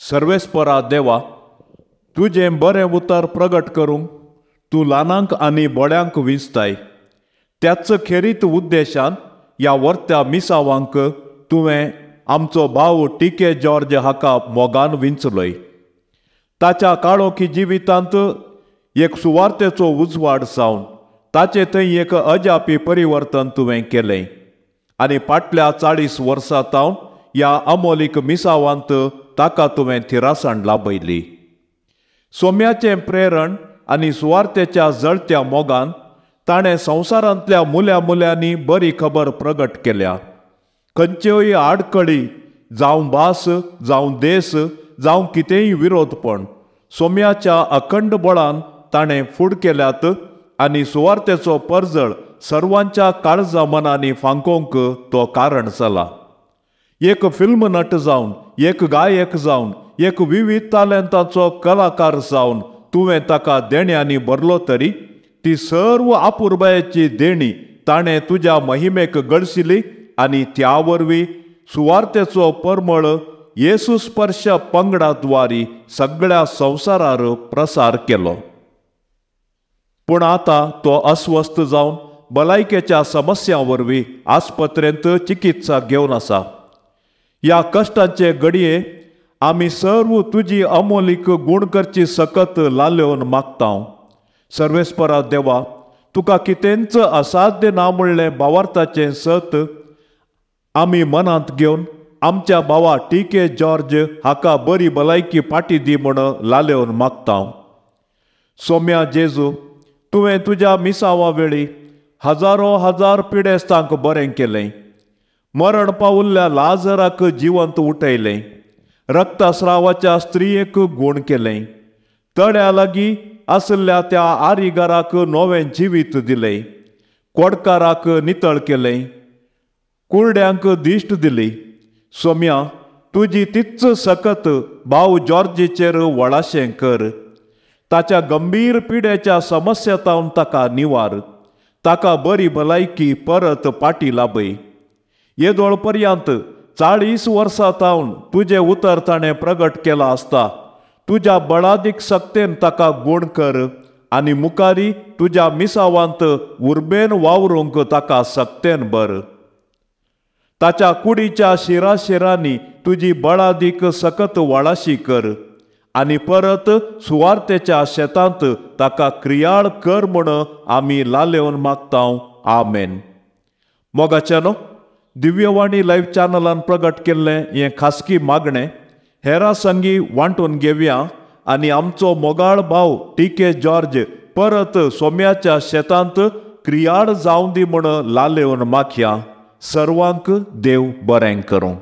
सर्वेस्परा देवा, तुझें बरें उतर प्रगट करूंक तूं ल्हानांक आनी बड्यांक विंचताय। त्याच खेरीत उद्देशान ह्या वर्त्या मिसावांक तुवें आमचो भाव टी.के. जॉर्ज हाका मोगान विंचलोय। ताच्या काळोखी जिवितांत एक सुवार्तेचो उजवाड सावन ताचे थंय एक अजापी परिवर्तन तुवें केलें आनी फाटल्या 40 वर्सां तावन ह्या अमोलीक मिसावांत ताका तुवें थिरासाण लाभयली। सोम्याचें प्रेरण आनी सुवार्तेच्या जळत्या मोगान ताणें संवसारांतल्या मुल्या मुल्यांनी बरी खबर प्रगट केल्या। खंयच्योय आडकळी जावं भास जावं देश जावं कितेंय विरोधपण सोम्याच्या अखंड बळान ताणें फूड केल्यात आनी सुवार्तेचो परजळ सर्वांच्या काळजा मनांनी फांकोवंक तो कारण जाला। एक फिल्म नट जावन, एक गायक जावन, एक विविध तालंताचो कलाकार जावन तुवें ताका देण्यांनी भरलो तरी ती सर्व आपुरबायेची देणी ताणें तुज्या महिमेक गळसिली आनी त्या वरवीं सुवार्तेचो परमळ येसू स्पर्श पंगडाद्वारी सगळ्या संवसारार प्रसार केलो। पूण आतां तो अस्वस्थ जावन भलायकेच्या समस्यां वरवीं आस्पत्रेंत चिकित्सा घेवन आसा। ह्या कश्टांचे घडये आमी सर्व तुजी अमोलीक गूण करची सकत लाल्योन मागतां। सर्वेस्परा देवा, तुका कितेंच असाध्य ना म्हणलें भावार्थाचें सत आमी मनांत घेवन आमच्या भावा टी.के. जॉर्ज हाका बरी भलायकी फाटी दी म्हण लाल्योन मागतां। सोम्या जेजू, तुवें तुज्या मिसावा वेळी हजारो हजार पिडेस्तांक बरें केलें। मरण पावुल्ल्या लाजराक जिवंत उठयलें। रक्तस्रावाच्या स्त्रियेक गूण केलें। तड्या लागीं आसल्या त्या आरिगाराक नवें जिवीत दिलें। कोडकाराक नितळ केलें। कुरड्यांक दिश्ट दिली। सोम्या, तुजी तिच्च सकत भाव जॉर्जीचेर वळाशें कर। ताच्या गंभीर पिडेच्या समस्येतावन ताका निवार। ताका बरी भलायकी परत फाटी लाभय। येदोळ पर्यंत 40 वर्सां तावन तुजें उतर ताणें प्रगट केलां आसता तुज्या बळादीक सक्तेन ताका गूण कर आनी मुखारी तुज्या मिसावांत उर्बेन वावरूंक ताका सक्तेन भर। ताच्या कुडीच्या शिराशिरांनी तुजी बळादीक सकत वळाशी कर आनी परत सुवार्तेच्या शेतांत ताका क्रियाळ कर म्हण आमी लाल्योन मागतां। आमेन। मोगाच्यानो, दिव्यवाणी लायव्ह चॅनलान प्रगट केल्लें हें खासगी मागणें हेरां संगी वांटून घेवया आनी आमचो मोगाळ भाव टी.के. जॉर्ज परत सोम्याच्या शेतांत क्रियाळ जावं दी म्हण लाल्योन मागया। सर्वांक देव बरें करूं।